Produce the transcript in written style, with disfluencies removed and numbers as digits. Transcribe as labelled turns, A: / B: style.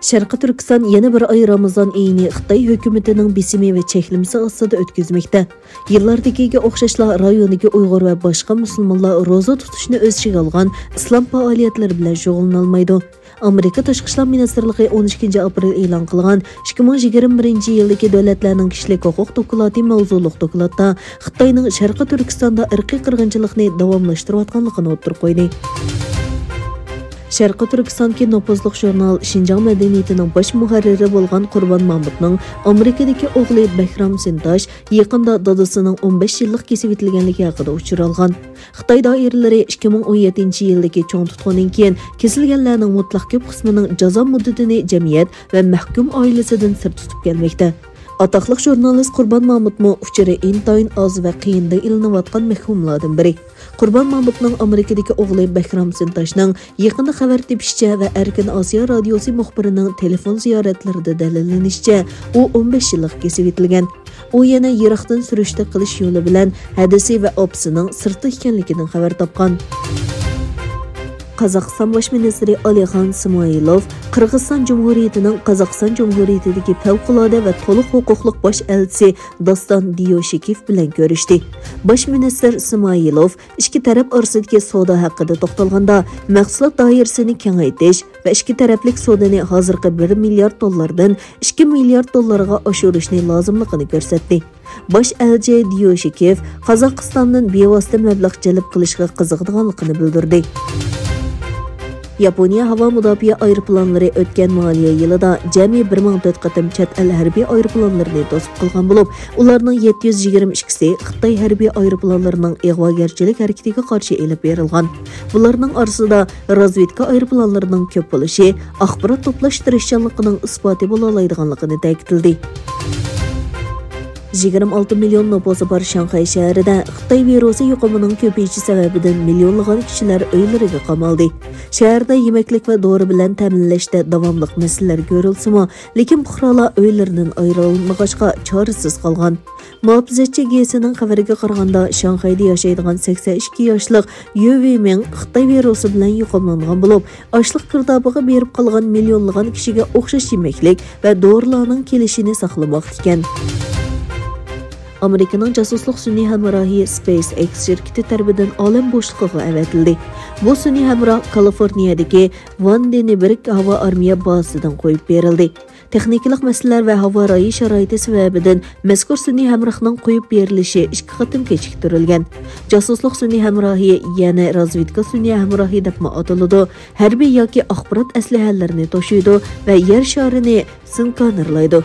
A: Sharqi Turkiston yana bir oy Ramazon oyini Xitoy hukumatining bisimi va cheklimasi ostida o'tkazmoqda. Yillardagiga o'xshashla rayoniga Uyg'ur va boshqa musulmonlar roza tutishni o'z ichiga olgan islom faoliyatlari bilan shug'ullanolmaydi. Amerika Tashqi ishlar ministrligi 12 aprel e'lon qilgan 2021-yildagi davlatlarning kishilik huquq dokumenti mavzuliq dokumentda Xitoyning Sharqi Turkistonda irqiy qirg'inchilikni davomlashtirayotganligini o'tirib qo'ydi. Sharqi Turkistondagi nopozliq jurnal Şinjan madaniyatining bosh muharriri bo'lgan Qurbon Mahmudning Amerikadagi o'g'li Bahram Sintosh yaqinda dadasining 15 yillik kesib etilganligi haqida uchralgan. Xitoy doiralari 2017-yildagi cho'ng tutqundan keyin kesilganlarning mutlaq ko'p qismining jazo muddatini jamiyat va mahkum oilasidan sir tutib kelmoqda. Ataqlıq jurnalist Qurbon Mahmudmu uchiri intayin az va qiyinda ilinayotgan mahkumlardan biri. Qurbon Mahmudning Amerikadagi o'g'li Bahram Sintoshning yaqinda xabar tepishicha va Erkin Osiyo radiosi muxbirining telefon ziyoratlarida dalillanishicha, u 15 yillik kesib etilgan. U yana yiroqdan surishta qilish yo'li bilan hadisi va opsining sirti ekanligidan xabar topgan. Qozog'iston bosh ministri Alixan Smoilov Qirg'iziston Jumhuriyatining Qozog'iston Jumhuriyatidagi favqulodda va to'liq huquqli bosh elchisi Doston Diyoshikev bilan ko'rishdi. Bosh ministr Smoilov ikki taraf orasidagi savdo haqida to'xtalganda, mahsulot doirasini kengaytirish va ikki taraflik savdoni hozirgi 1 milliard dollardan 2 milliard dollarga oshirishni lozimligini ko'rsatdi. Bosh elchi Diyoshikev Qozog'istondan bevosita mablag' jalb qilishga qiziqadiganligini bildirdi. Yaponiya havo mudofaa aeroplanlari o'tgan moliya yilida jami 1004 qatim chet el harbiy aeroplanlarini to'sib qilgan bo'lib, ularning 722si Xitoy harbiy aeroplanlarining ig'vogarchilik harakatiga qarshi elib berilgan. Bularning orasida razvedka aeroplanlarining ko'p bo'lishi axborot to'plash tirishchanligining isboti bo'la oladiganligini ta'kidladi. 26 million nüfusu bor Şanghay shahrida Xitoy virusi yuqumining ko'payishi sababidan millionlagan kishilar uylariga qamaldi. Shaharda yemeklik va dori bilan ta'minlashda davomli masalalar ko'rilsa-mu, lekin fuqarolar uylaridan ayrilmag'achqa chorasiz qolgan. Muhofizatchi GS'ning xabariga qaraganda, Shanghayda yashaydigan 82 yoshlik Yu Weiming Xitoy virusi bilan yuqumlangan bo'lib, ochliq girdobiga berib qolgan millionlagan kishiga o'xshash yemeklik va dorilarning kelishini saqlamoqda ekan. Amerikaning jasusluq sun'iy hamrohi SpaceX shirkati tarafidan olam bo'shligiga avatildi. Bu sun'iy hamroh Kaliforniyadagi Vandenberg havo armiya bazasidan qo'yib berildi. Texnikalik masalalar va havo rayi sharoiti sababidan mazkur sun'iy hamrohning qo'yib berilishi 2 qatim kechiktirilgan. Jasusluq sun'iy hamrohi yana razvedka sun'iy hamrohi deb ataladi. Harbiy yoki axborot aslahalarini to'shiydi va yer sharini sinkanerlaydi.